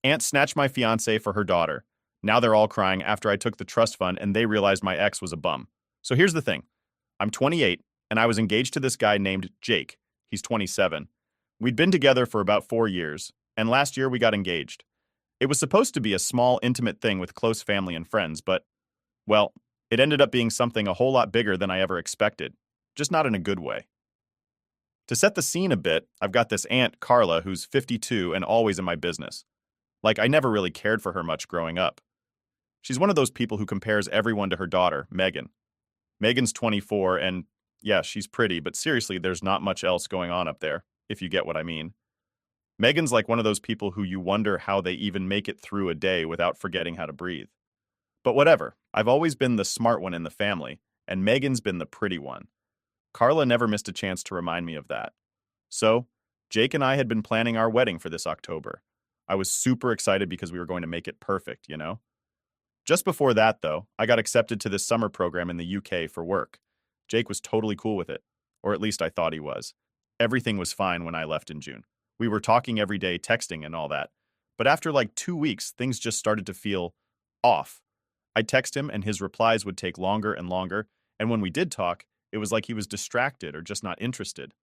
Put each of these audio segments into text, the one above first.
Aunt snatched my fiancé for her daughter. Now they're all crying after I took the trust fund and they realized my ex was a bum. So here's the thing. I'm 28, and I was engaged to this guy named Jake. He's 27. We'd been together for about 4 years, and last year we got engaged. It was supposed to be a small, intimate thing with close family and friends, but, well, it ended up being something a whole lot bigger than I ever expected, just not in a good way. To set the scene a bit, I've got this aunt, Carla, who's 52 and always in my business. Like, I never really cared for her much growing up. She's one of those people who compares everyone to her daughter, Megan. Megan's 24, and yeah, she's pretty, but seriously, there's not much else going on up there, if you get what I mean. Megan's like one of those people who you wonder how they even make it through a day without forgetting how to breathe. But whatever, I've always been the smart one in the family, and Megan's been the pretty one. Carla never missed a chance to remind me of that. So, Jake and I had been planning our wedding for this October. I was super excited because we were going to make it perfect, you know? Just before that, though, I got accepted to this summer program in the UK for work. Jake was totally cool with it, or at least I thought he was. Everything was fine when I left in June. We were talking every day, texting and all that. But after like 2 weeks, things just started to feel off. I'd text him and his replies would take longer and longer, and when we did talk, it was like he was distracted or just not interested.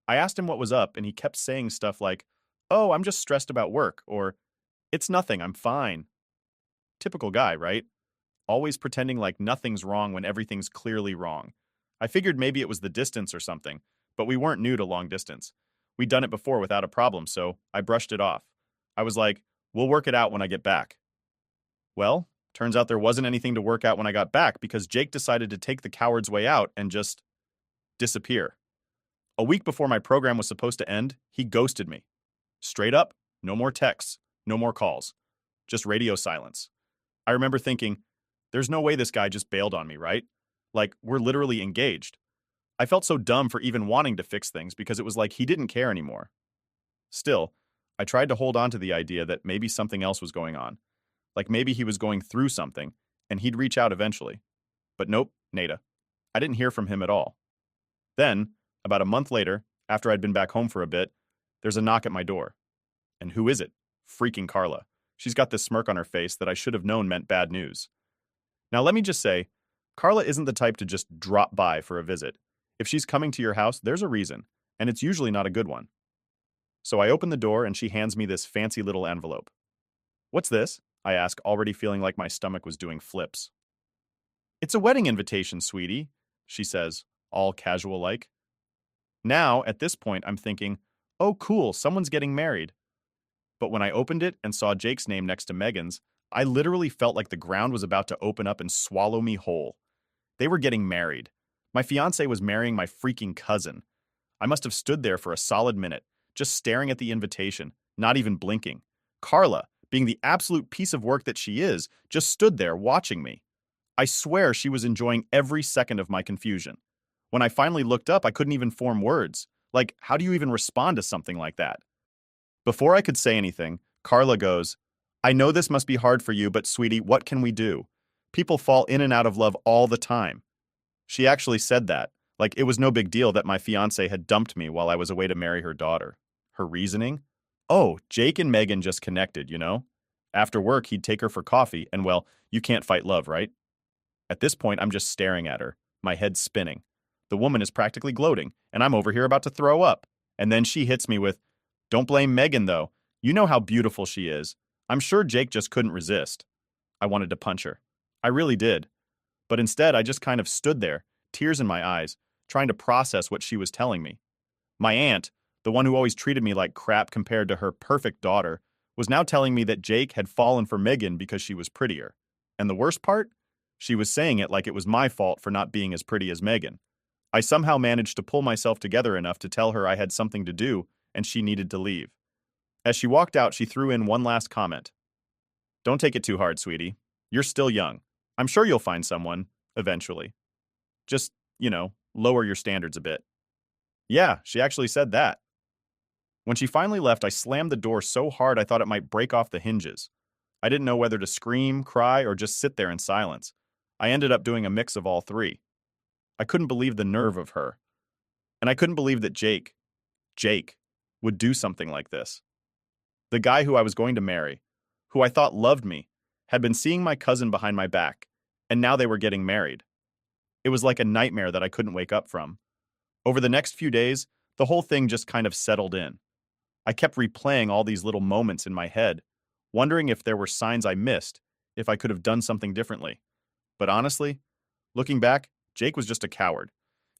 I asked him what was up, and he kept saying stuff like, "Oh, I'm just stressed about work," or "It's nothing, I'm fine." Typical guy, right? Always pretending like nothing's wrong when everything's clearly wrong. I figured maybe it was the distance or something, but we weren't new to long distance. We'd done it before without a problem, so I brushed it off. I was like, "We'll work it out when I get back." Well, turns out there wasn't anything to work out when I got back because Jake decided to take the coward's way out and just disappear. A week before my program was supposed to end, he ghosted me. Straight up, no more texts, no more calls, just radio silence. I remember thinking, there's no way this guy just bailed on me, right? Like, we're literally engaged. I felt so dumb for even wanting to fix things because it was like he didn't care anymore. Still, I tried to hold on to the idea that maybe something else was going on. Like maybe he was going through something, and he'd reach out eventually. But nope, nada. I didn't hear from him at all. Then, about a month later, after I'd been back home for a bit, there's a knock at my door. And who is it? Freaking Carla. She's got this smirk on her face that I should have known meant bad news. Now let me just say, Carla isn't the type to just drop by for a visit. If she's coming to your house, there's a reason, and it's usually not a good one. So I open the door and she hands me this fancy little envelope. "What's this?" I ask, already feeling like my stomach was doing flips. "It's a wedding invitation, sweetie," she says, all casual-like. Now, at this point, I'm thinking, oh cool, someone's getting married. But when I opened it and saw Jake's name next to Megan's, I literally felt like the ground was about to open up and swallow me whole. They were getting married. My fiancé was marrying my freaking cousin. I must have stood there for a solid minute, just staring at the invitation, not even blinking. Carla, being the absolute piece of work that she is, just stood there watching me. I swear she was enjoying every second of my confusion. When I finally looked up, I couldn't even form words. Like, how do you even respond to something like that? Before I could say anything, Carla goes, "I know this must be hard for you, but sweetie, what can we do? People fall in and out of love all the time." She actually said that, like it was no big deal that my fiancé had dumped me while I was away to marry her daughter. Her reasoning? Oh, Jake and Megan just connected, you know? After work, he'd take her for coffee, and well, you can't fight love, right? At this point, I'm just staring at her, my head spinning. The woman is practically gloating, and I'm over here about to throw up. And then she hits me with, "Don't blame Megan, though. You know how beautiful she is. I'm sure Jake just couldn't resist." I wanted to punch her. I really did. But instead, I just kind of stood there, tears in my eyes, trying to process what she was telling me. My aunt, the one who always treated me like crap compared to her perfect daughter, was now telling me that Jake had fallen for Megan because she was prettier. And the worst part? She was saying it like it was my fault for not being as pretty as Megan. I somehow managed to pull myself together enough to tell her I had something to do and she needed to leave. As she walked out, she threw in one last comment. "Don't take it too hard, sweetie. You're still young. I'm sure you'll find someone, eventually. Just, lower your standards a bit." Yeah, she actually said that. When she finally left, I slammed the door so hard I thought it might break off the hinges. I didn't know whether to scream, cry, or just sit there in silence. I ended up doing a mix of all three. I couldn't believe the nerve of her. And I couldn't believe that Jake, would do something like this. The guy who I was going to marry, who I thought loved me, had been seeing my cousin behind my back, and now they were getting married. It was like a nightmare that I couldn't wake up from. Over the next few days, the whole thing just kind of settled in. I kept replaying all these little moments in my head, wondering if there were signs I missed, if I could have done something differently. But honestly, looking back, Jake was just a coward.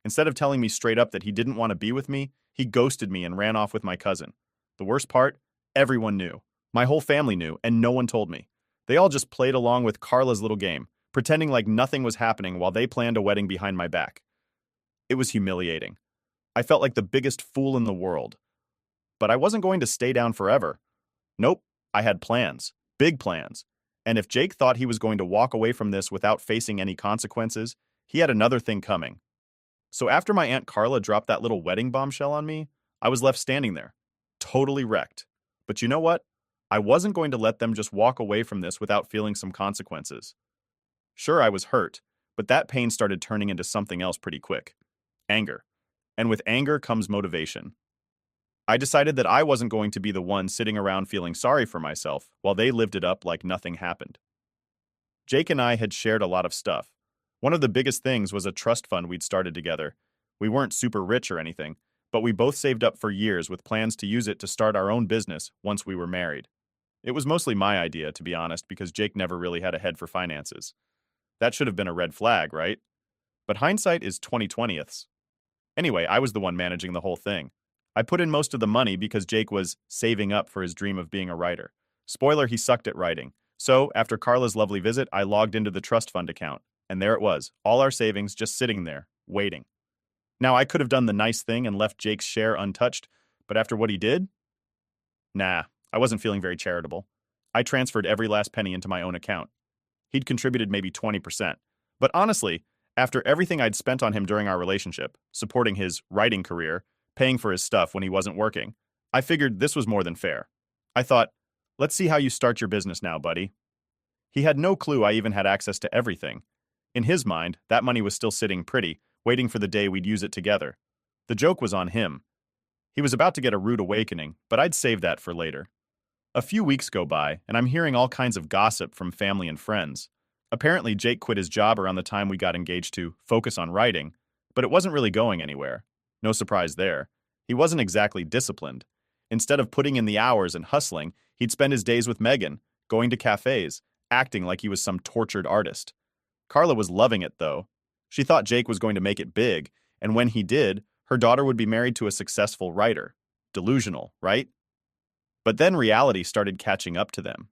Instead of telling me straight up that he didn't want to be with me, he ghosted me and ran off with my cousin. The worst part? Everyone knew. My whole family knew, and no one told me. They all just played along with Carla's little game, pretending like nothing was happening while they planned a wedding behind my back. It was humiliating. I felt like the biggest fool in the world. But I wasn't going to stay down forever. Nope, I had plans, big plans. And if Jake thought he was going to walk away from this without facing any consequences, he had another thing coming. So after my Aunt Carla dropped that little wedding bombshell on me, I was left standing there, totally wrecked. But you know what? I wasn't going to let them just walk away from this without feeling some consequences. Sure, I was hurt, but that pain started turning into something else pretty quick. Anger. And with anger comes motivation. I decided that I wasn't going to be the one sitting around feeling sorry for myself while they lived it up like nothing happened. Jake and I had shared a lot of stuff. One of the biggest things was a trust fund we'd started together. We weren't super rich or anything, but we both saved up for years with plans to use it to start our own business once we were married. It was mostly my idea, to be honest, because Jake never really had a head for finances. That should have been a red flag, right? But hindsight is 20/20ths. Anyway, I was the one managing the whole thing. I put in most of the money because Jake was saving up for his dream of being a writer. Spoiler, he sucked at writing. So, after Carla's lovely visit, I logged into the trust fund account, and there it was, all our savings just sitting there, waiting. Now, I could have done the nice thing and left Jake's share untouched, but after what he did? Nah, I wasn't feeling very charitable. I transferred every last penny into my own account. He'd contributed maybe 20%. But honestly, after everything I'd spent on him during our relationship, supporting his writing career, paying for his stuff when he wasn't working, I figured this was more than fair. I thought, let's see how you start your business now, buddy. He had no clue I even had access to everything. In his mind, that money was still sitting pretty, waiting for the day we'd use it together. The joke was on him. He was about to get a rude awakening, but I'd save that for later. A few weeks go by, and I'm hearing all kinds of gossip from family and friends. Apparently, Jake quit his job around the time we got engaged to focus on writing, but it wasn't really going anywhere. No surprise there. He wasn't exactly disciplined. Instead of putting in the hours and hustling, he'd spend his days with Megan, going to cafes, acting like he was some tortured artist. Carla was loving it, though. She thought Jake was going to make it big, and when he did, her daughter would be married to a successful writer. Delusional, right? But then reality started catching up to them.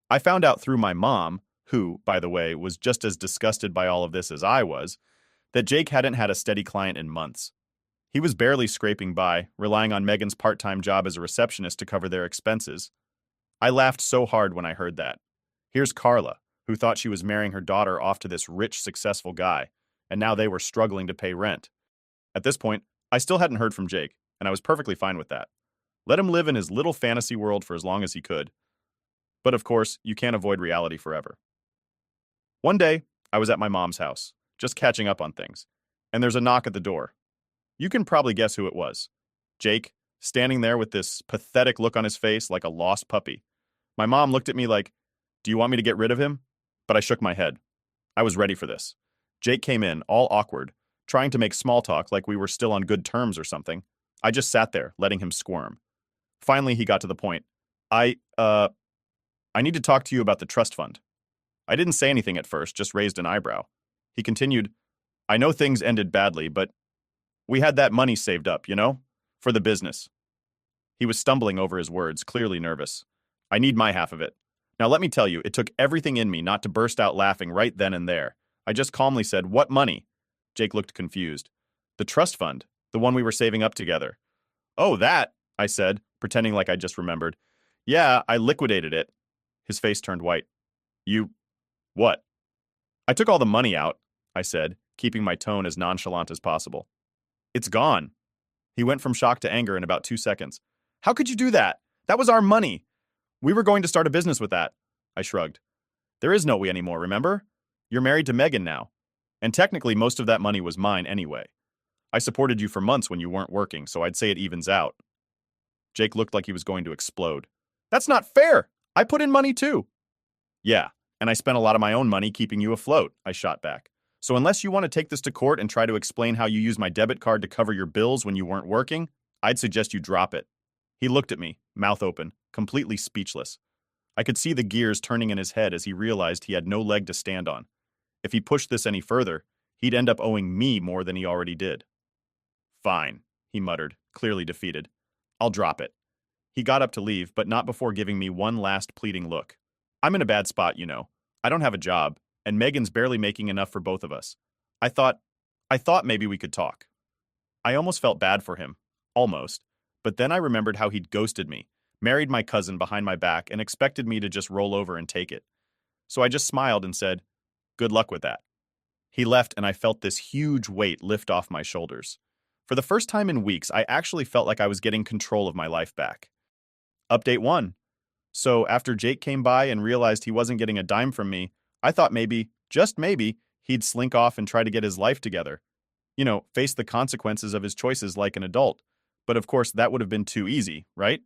I found out through my mom, who, by the way, was just as disgusted by all of this as I was, that Jake hadn't had a steady client in months. He was barely scraping by, relying on Megan's part-time job as a receptionist to cover their expenses. I laughed so hard when I heard that. Here's Carla, who thought she was marrying her daughter off to this rich, successful guy, and now they were struggling to pay rent. At this point, I still hadn't heard from Jake, and I was perfectly fine with that. Let him live in his little fantasy world for as long as he could. But of course, you can't avoid reality forever. One day, I was at my mom's house, just catching up on things, and there's a knock at the door. You can probably guess who it was. Jake, standing there with this pathetic look on his face like a lost puppy. My mom looked at me like, "Do you want me to get rid of him?" But I shook my head. I was ready for this. Jake came in, all awkward, trying to make small talk like we were still on good terms or something. I just sat there, letting him squirm. Finally, he got to the point. I need to talk to you about the trust fund. I didn't say anything at first, just raised an eyebrow. He continued, I know things ended badly, but we had that money saved up, for the business. He was stumbling over his words, clearly nervous. I need my half of it. Now let me tell you, it took everything in me not to burst out laughing right then and there. I just calmly said, what money? Jake looked confused. The trust fund, the one we were saving up together. Oh, that, I said, pretending like I just remembered. Yeah, I liquidated it. His face turned white. You... what? I took all the money out, I said, keeping my tone as nonchalant as possible. It's gone. He went from shock to anger in about 2 seconds. How could you do that? That was our money. We were going to start a business with that. I shrugged. There is no we anymore, remember? You're married to Megan now. And technically, most of that money was mine anyway. I supported you for months when you weren't working, so I'd say it evens out. Jake looked like he was going to explode. That's not fair. I put in money too. Yeah, and I spent a lot of my own money keeping you afloat, I shot back. So unless you want to take this to court and try to explain how you used my debit card to cover your bills when you weren't working, I'd suggest you drop it. He looked at me, mouth open, completely speechless. I could see the gears turning in his head as he realized he had no leg to stand on. If he pushed this any further, he'd end up owing me more than he already did. Fine, he muttered, clearly defeated. I'll drop it. He got up to leave, but not before giving me one last pleading look. I'm in a bad spot, you know. I don't have a job, and Megan's barely making enough for both of us. I thought, I thought maybe we could talk. I almost felt bad for him. Almost. But then I remembered how he'd ghosted me, married my cousin behind my back, and expected me to just roll over and take it. So I just smiled and said, good luck with that. He left, and I felt this huge weight lift off my shoulders. For the first time in weeks, I actually felt like I was getting control of my life back. Update 1. So after Jake came by and realized he wasn't getting a dime from me, I thought maybe, just maybe, he'd slink off and try to get his life together. You know, face the consequences of his choices like an adult. But of course, that would have been too easy, right?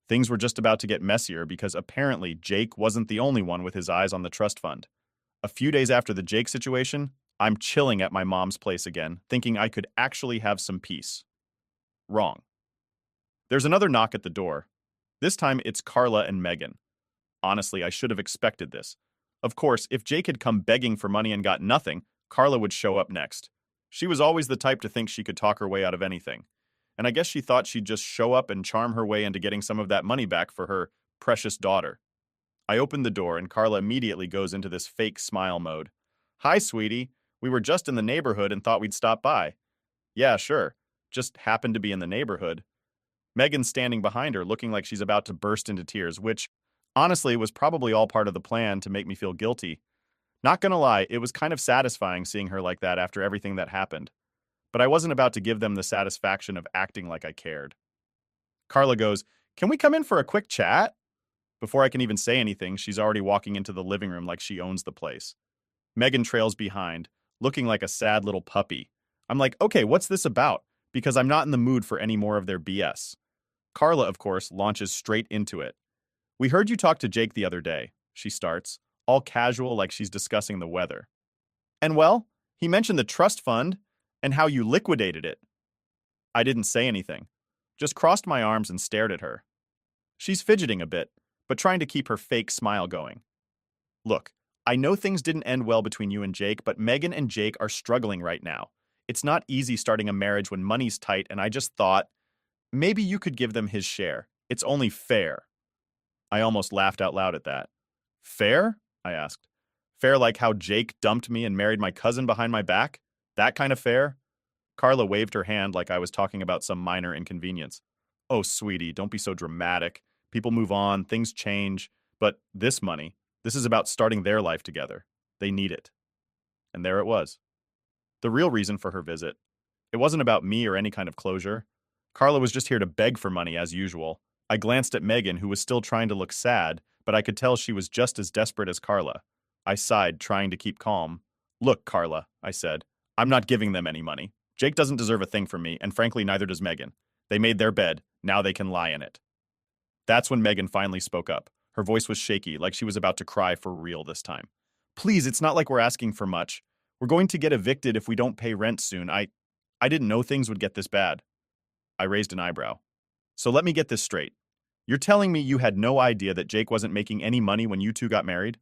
Things were just about to get messier because apparently Jake wasn't the only one with his eyes on the trust fund. A few days after the Jake situation, I'm chilling at my mom's place again, thinking I could actually have some peace. Wrong. There's another knock at the door. This time it's Carla and Megan. Honestly, I should have expected this. Of course, if Jake had come begging for money and got nothing, Carla would show up next. She was always the type to think she could talk her way out of anything. And I guess she thought she'd just show up and charm her way into getting some of that money back for her precious daughter. I opened the door and Carla immediately goes into this fake smile mode. Hi, sweetie. We were just in the neighborhood and thought we'd stop by. Yeah, sure. Just happened to be in the neighborhood. Megan's standing behind her, looking like she's about to burst into tears, which, honestly, was probably all part of the plan to make me feel guilty. Not gonna lie, it was kind of satisfying seeing her like that after everything that happened. But I wasn't about to give them the satisfaction of acting like I cared. Carla goes, "Can we come in for a quick chat?" Before I can even say anything, she's already walking into the living room like she owns the place. Megan trails behind, looking like a sad little puppy. I'm like, okay, what's this about? Because I'm not in the mood for any more of their BS. Carla, of course, launches straight into it. We heard you talk to Jake the other day, she starts, all casual like she's discussing the weather. And well, he mentioned the trust fund and how you liquidated it. I didn't say anything, just crossed my arms and stared at her. She's fidgeting a bit, but trying to keep her fake smile going. Look, I know things didn't end well between you and Jake, but Megan and Jake are struggling right now. It's not easy starting a marriage when money's tight, and I just thought, maybe you could give them his share. It's only fair. I almost laughed out loud at that. Fair? I asked. Fair like how Jake dumped me and married my cousin behind my back? That kind of fair? Carla waved her hand like I was talking about some minor inconvenience. Oh, sweetie, don't be so dramatic. People move on, things change. But this money, this is about starting their life together. They need it. And there it was. The real reason for her visit. It wasn't about me or any kind of closure. Carla was just here to beg for money as usual. I glanced at Megan, who was still trying to look sad, but I could tell she was just as desperate as Carla. I sighed, trying to keep calm. Look, Carla, I said, I'm not giving them any money. Jake doesn't deserve a thing from me, and frankly, neither does Megan. They made their bed. Now they can lie in it. That's when Megan finally spoke up. Her voice was shaky, like she was about to cry for real this time. Please, it's not like we're asking for much. We're going to get evicted if we don't pay rent soon. I didn't know things would get this bad. I raised an eyebrow. So let me get this straight. You're telling me you had no idea that Jake wasn't making any money when you two got married?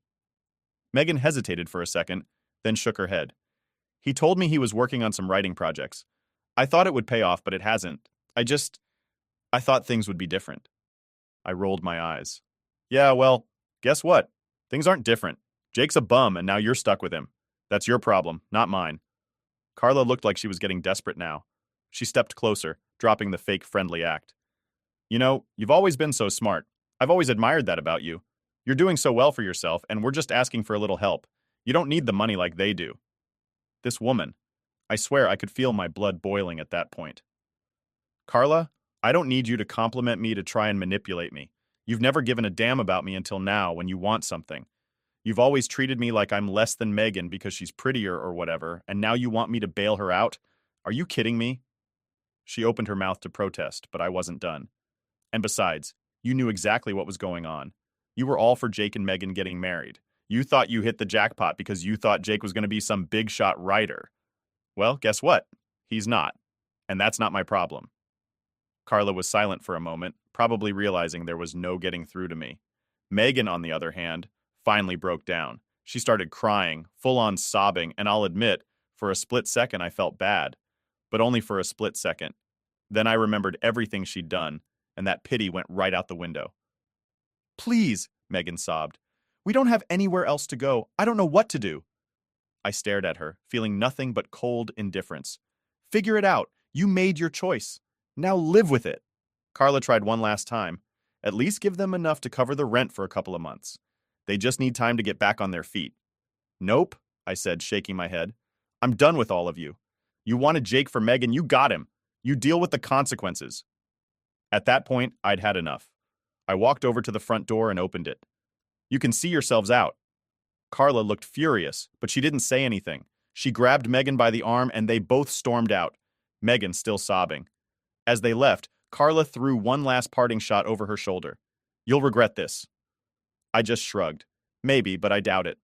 Megan hesitated for a second, then shook her head. He told me he was working on some writing projects. I thought it would pay off, but it hasn't. I thought things would be different. I rolled my eyes. Yeah, well, guess what? Things aren't different. Jake's a bum, and now you're stuck with him. That's your problem, not mine. Carla looked like she was getting desperate now. She stepped closer, dropping the fake friendly act. You know, you've always been so smart. I've always admired that about you. You're doing so well for yourself, and we're just asking for a little help. You don't need the money like they do. This woman. I swear I could feel my blood boiling at that point. Carla, I don't need you to compliment me to try and manipulate me. You've never given a damn about me until now when you want something. You've always treated me like I'm less than Megan because she's prettier or whatever, and now you want me to bail her out? Are you kidding me? She opened her mouth to protest, but I wasn't done. And besides, You knew exactly what was going on. You were all for Jake and Megan getting married. You thought you hit the jackpot because you thought Jake was going to be some big shot writer. Well, guess what? He's not. And that's not my problem. Carla was silent for a moment, probably realizing there was no getting through to me. Megan, on the other hand, finally broke down. She started crying, full-on sobbing, and I'll admit, for a split second I felt bad. But only for a split second. Then I remembered everything she'd done, and that pity went right out the window. Please, Megan sobbed. We don't have anywhere else to go. I don't know what to do. I stared at her, feeling nothing but cold indifference. Figure it out. You made your choice. Now live with it. Carla tried one last time. At least give them enough to cover the rent for a couple of months. They just need time to get back on their feet. Nope, I said, shaking my head. I'm done with all of you. You wanted Jake for Megan, you got him. You deal with the consequences. At that point, I'd had enough. I walked over to the front door and opened it. You can see yourselves out. Carla looked furious, but she didn't say anything. She grabbed Megan by the arm and they both stormed out, Megan still sobbing. As they left, Carla threw one last parting shot over her shoulder. You'll regret this. I just shrugged. Maybe, but I doubt it.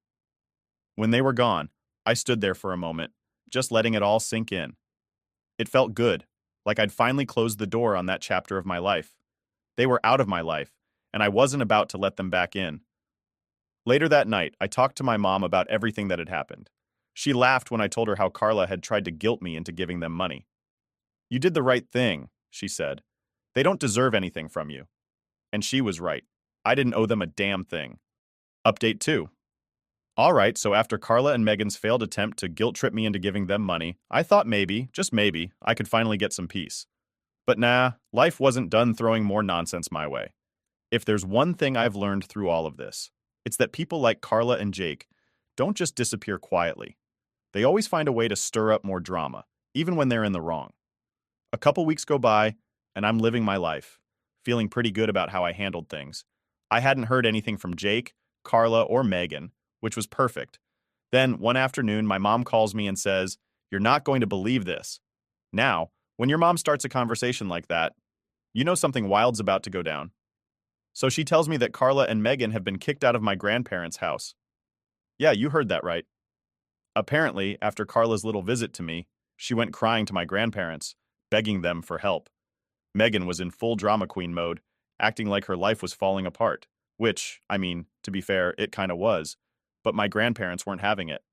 When they were gone, I stood there for a moment, just letting it all sink in. It felt good, like I'd finally closed the door on that chapter of my life. They were out of my life, and I wasn't about to let them back in. Later that night, I talked to my mom about everything that had happened. She laughed when I told her how Carla had tried to guilt me into giving them money. You did the right thing, she said. They don't deserve anything from you. And she was right. I didn't owe them a damn thing. Update 2. All right, so after Carla and Megan's failed attempt to guilt-trip me into giving them money, I thought maybe, just maybe, I could finally get some peace. But nah, life wasn't done throwing more nonsense my way. If there's one thing I've learned through all of this, it's that people like Carla and Jake don't just disappear quietly. They always find a way to stir up more drama, even when they're in the wrong. A couple weeks go by, and I'm living my life, feeling pretty good about how I handled things. I hadn't heard anything from Jake, Carla, or Megan, which was perfect. Then, one afternoon, my mom calls me and says, "You're not going to believe this." Now, when your mom starts a conversation like that, you know something wild's about to go down. So she tells me that Carla and Megan have been kicked out of my grandparents' house. Yeah, you heard that right. Apparently, after Carla's little visit to me, she went crying to my grandparents, begging them for help. Megan was in full drama queen mode, acting like her life was falling apart, which, I mean, to be fair, it kinda was. But my grandparents weren't having it.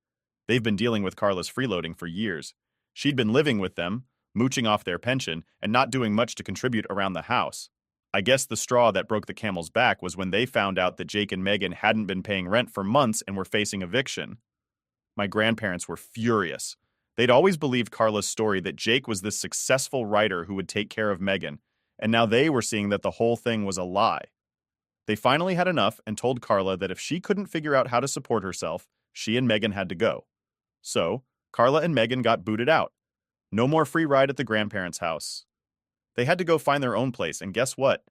They've been dealing with Carla's freeloading for years. She'd been living with them, mooching off their pension, and not doing much to contribute around the house. I guess the straw that broke the camel's back was when they found out that Jake and Megan hadn't been paying rent for months and were facing eviction. My grandparents were furious. They'd always believed Carla's story that Jake was this successful writer who would take care of Megan, and now they were seeing that the whole thing was a lie. They finally had enough and told Carla that if she couldn't figure out how to support herself, she and Megan had to go. So, Carla and Megan got booted out. No more free ride at the grandparents' house. They had to go find their own place, and guess what?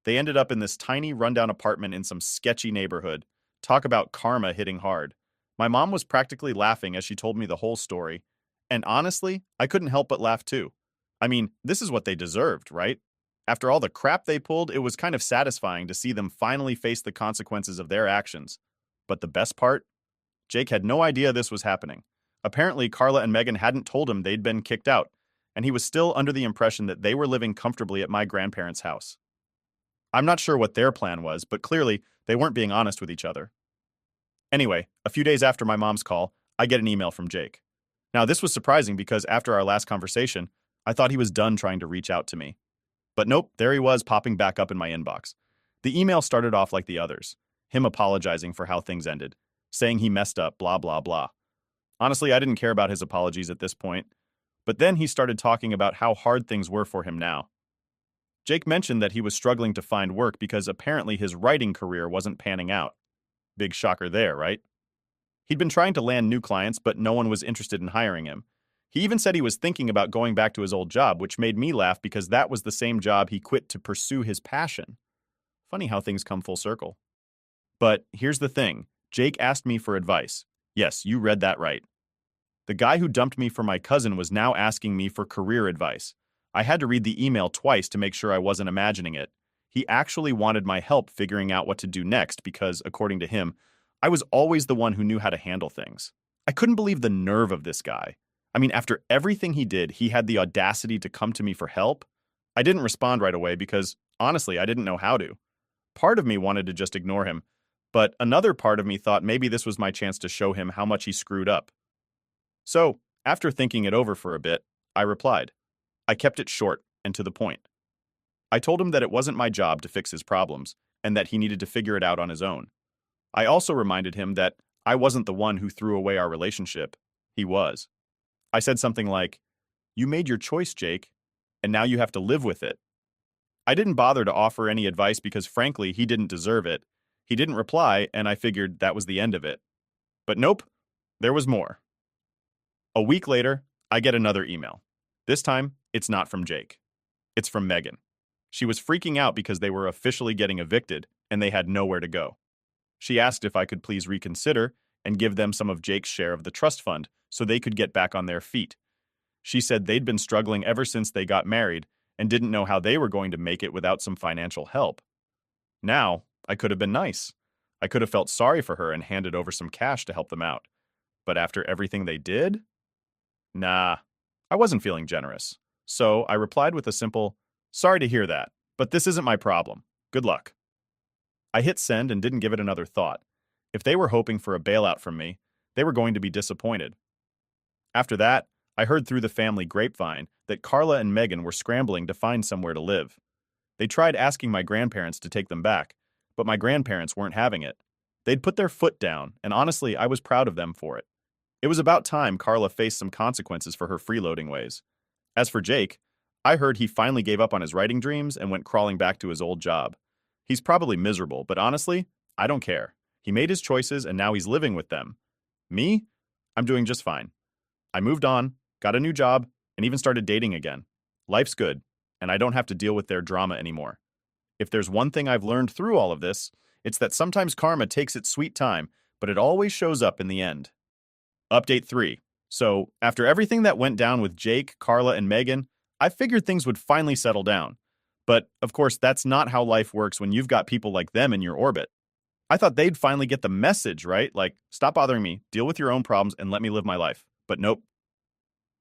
They ended up in this tiny, rundown apartment in some sketchy neighborhood. Talk about karma hitting hard. My mom was practically laughing as she told me the whole story. And honestly, I couldn't help but laugh too. I mean, this is what they deserved, right? After all the crap they pulled, it was kind of satisfying to see them finally face the consequences of their actions. But the best part? Jake had no idea this was happening. Apparently, Carla and Megan hadn't told him they'd been kicked out, and he was still under the impression that they were living comfortably at my grandparents' house. I'm not sure what their plan was, but clearly, they weren't being honest with each other. Anyway, a few days after my mom's call, I get an email from Jake. Now, this was surprising because after our last conversation, I thought he was done trying to reach out to me. But nope, there he was popping back up in my inbox. The email started off like the others, him apologizing for how things ended, saying he messed up, blah, blah, blah. Honestly, I didn't care about his apologies at this point, but then he started talking about how hard things were for him now. Jake mentioned that he was struggling to find work because apparently his writing career wasn't panning out. Big shocker there, right? He'd been trying to land new clients, but no one was interested in hiring him. He even said he was thinking about going back to his old job, which made me laugh because that was the same job he quit to pursue his passion. Funny how things come full circle. But here's the thing. Jake asked me for advice. Yes, you read that right. The guy who dumped me for my cousin was now asking me for career advice. I had to read the email twice to make sure I wasn't imagining it. He actually wanted my help figuring out what to do next because, according to him, I was always the one who knew how to handle things. I couldn't believe the nerve of this guy. I mean, after everything he did, he had the audacity to come to me for help. I didn't respond right away because, honestly, I didn't know how to. Part of me wanted to just ignore him, but another part of me thought maybe this was my chance to show him how much he screwed up. So, after thinking it over for a bit, I replied. I kept it short and to the point. I told him that it wasn't my job to fix his problems and that he needed to figure it out on his own. I also reminded him that I wasn't the one who threw away our relationship. He was. I said something like, "You made your choice, Jake, and now you have to live with it." I didn't bother to offer any advice because, frankly, he didn't deserve it. He didn't reply, and I figured that was the end of it. But nope, there was more. A week later, I get another email. This time, it's not from Jake. It's from Megan. She was freaking out because they were officially getting evicted and they had nowhere to go. She asked if I could please reconsider and give them some of Jake's share of the trust fund so they could get back on their feet. She said they'd been struggling ever since they got married and didn't know how they were going to make it without some financial help. Now, I could have been nice. I could have felt sorry for her and handed over some cash to help them out. But after everything they did? Nah, I wasn't feeling generous. So I replied with a simple, "Sorry to hear that, but this isn't my problem. Good luck." I hit send and didn't give it another thought. If they were hoping for a bailout from me, they were going to be disappointed. After that, I heard through the family grapevine that Carla and Megan were scrambling to find somewhere to live. They tried asking my grandparents to take them back, but my grandparents weren't having it. They'd put their foot down, and honestly, I was proud of them for it. It was about time Carla faced some consequences for her freeloading ways. As for Jake, I heard he finally gave up on his writing dreams and went crawling back to his old job. He's probably miserable, but honestly, I don't care. He made his choices and now he's living with them. Me? I'm doing just fine. I moved on, got a new job, and even started dating again. Life's good, and I don't have to deal with their drama anymore. If there's one thing I've learned through all of this, it's that sometimes karma takes its sweet time, but it always shows up in the end. Update 3. So, after everything that went down with Jake, Carla, and Megan, I figured things would finally settle down. But, of course, that's not how life works when you've got people like them in your orbit. I thought they'd finally get the message, right? Like, stop bothering me, deal with your own problems, and let me live my life. But nope.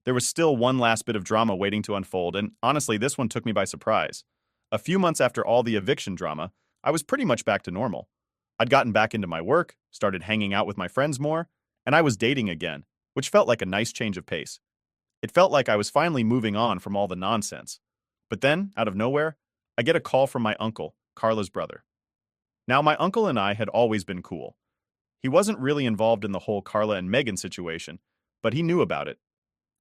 There was still one last bit of drama waiting to unfold, and honestly, this one took me by surprise. A few months after all the eviction drama, I was pretty much back to normal. I'd gotten back into my work, started hanging out with my friends more, and I was dating again, which felt like a nice change of pace. It felt like I was finally moving on from all the nonsense. But then, out of nowhere, I get a call from my uncle, Carla's brother. Now, my uncle and I had always been cool. He wasn't really involved in the whole Carla and Megan situation, but he knew about it.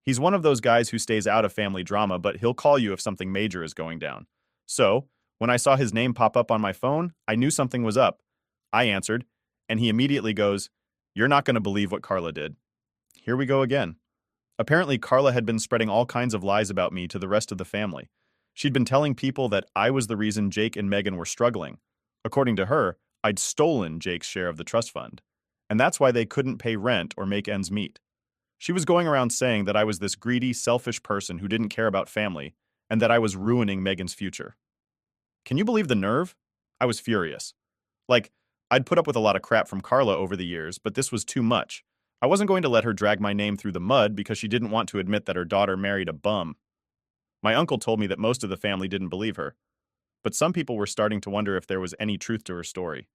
He's one of those guys who stays out of family drama, but he'll call you if something major is going down. So, when I saw his name pop up on my phone, I knew something was up. I answered, and he immediately goes, "You're not going to believe what Carla did." Here we go again. Apparently, Carla had been spreading all kinds of lies about me to the rest of the family. She'd been telling people that I was the reason Jake and Megan were struggling. According to her, I'd stolen Jake's share of the trust fund. And that's why they couldn't pay rent or make ends meet. She was going around saying that I was this greedy, selfish person who didn't care about family, and that I was ruining Megan's future. Can you believe the nerve? I was furious. Like, I'd put up with a lot of crap from Carla over the years, but this was too much. I wasn't going to let her drag my name through the mud because she didn't want to admit that her daughter married a bum. My uncle told me that most of the family didn't believe her, but some people were starting to wonder if there was any truth to her story.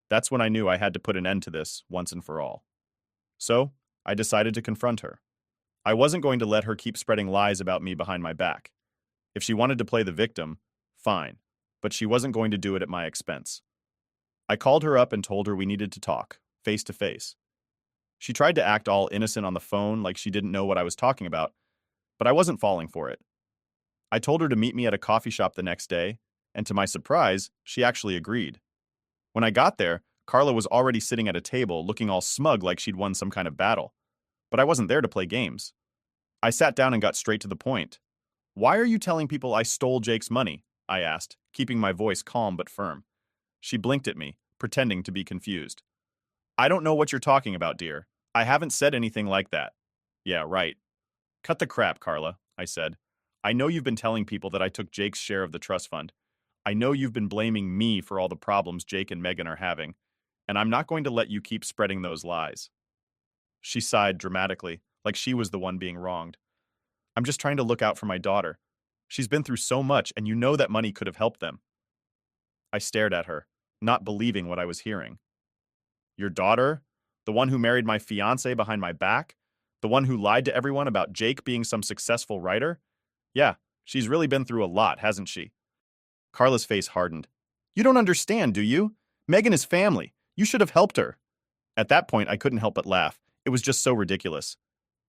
That's when I knew I had to put an end to this once and for all. So, I decided to confront her. I wasn't going to let her keep spreading lies about me behind my back. If she wanted to play the victim, fine, but she wasn't going to do it at my expense. I called her up and told her we needed to talk, face to face. She tried to act all innocent on the phone like she didn't know what I was talking about, but I wasn't falling for it. I told her to meet me at a coffee shop the next day, and to my surprise, she actually agreed. When I got there, Carla was already sitting at a table looking all smug like she'd won some kind of battle. But I wasn't there to play games. I sat down and got straight to the point. "Why are you telling people I stole Jake's money?" I asked, keeping my voice calm but firm. She blinked at me, pretending to be confused. "I don't know what you're talking about, dear. I haven't said anything like that." "Yeah, right." "Cut the crap, Carla," I said. "I know you've been telling people that I took Jake's share of the trust fund. I know you've been blaming me for all the problems Jake and Megan are having, and I'm not going to let you keep spreading those lies. She sighed dramatically, like she was the one being wronged. I'm just trying to look out for my daughter. She's been through so much, and you know that money could have helped them. I stared at her, not believing what I was hearing. Your daughter? The one who married my fiancé behind my back? The one who lied to everyone about Jake being some successful writer? Yeah, she's really been through a lot, hasn't she? Carla's face hardened. You don't understand, do you? Megan is family. You should have helped her. At that point, I couldn't help but laugh. It was just so ridiculous.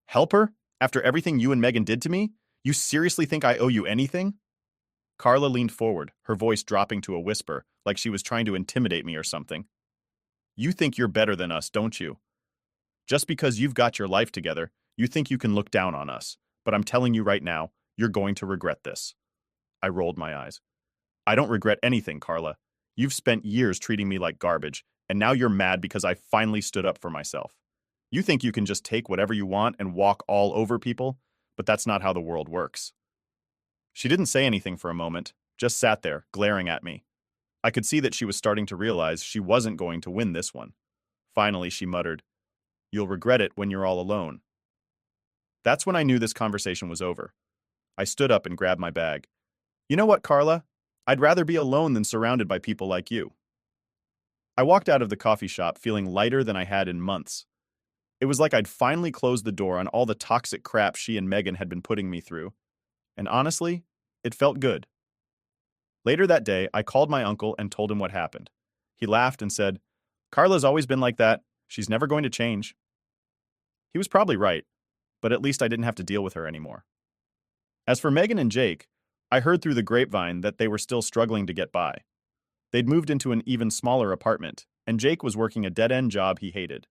Help her? After everything you and Megan did to me? You seriously think I owe you anything? Carla leaned forward, her voice dropping to a whisper, like she was trying to intimidate me or something. You think you're better than us, don't you? Just because you've got your life together, you think you can look down on us. But I'm telling you right now, you're going to regret this. I rolled my eyes. I don't regret anything, Carla. You've spent years treating me like garbage, and now you're mad because I finally stood up for myself. You think you can just take whatever you want and walk all over people, but that's not how the world works. She didn't say anything for a moment, just sat there, glaring at me. I could see that she was starting to realize she wasn't going to win this one. Finally, she muttered, You'll regret it when you're all alone. That's when I knew this conversation was over. I stood up and grabbed my bag. You know what, Carla? I'd rather be alone than surrounded by people like you. I walked out of the coffee shop feeling lighter than I had in months. It was like I'd finally closed the door on all the toxic crap she and Megan had been putting me through. And honestly, it felt good. Later that day, I called my uncle and told him what happened. He laughed and said, Carla's always been like that. She's never going to change. He was probably right, but at least I didn't have to deal with her anymore. As for Megan and Jake, I heard through the grapevine that they were still struggling to get by. They'd moved into an even smaller apartment, and Jake was working a dead-end job he hated.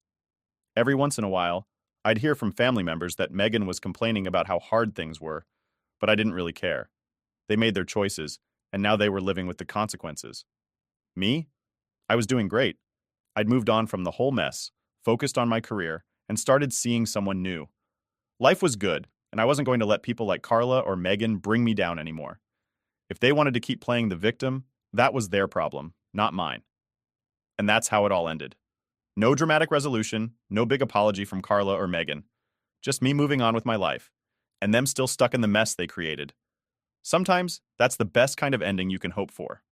Every once in a while, I'd hear from family members that Megan was complaining about how hard things were, but I didn't really care. They made their choices, and now they were living with the consequences. Me? I was doing great. I'd moved on from the whole mess, focused on my career, and started seeing someone new. Life was good, and I wasn't going to let people like Carla or Megan bring me down anymore. If they wanted to keep playing the victim, that was their problem, not mine. And that's how it all ended. No dramatic resolution, no big apology from Carla or Megan. Just me moving on with my life, and them still stuck in the mess they created. Sometimes, that's the best kind of ending you can hope for.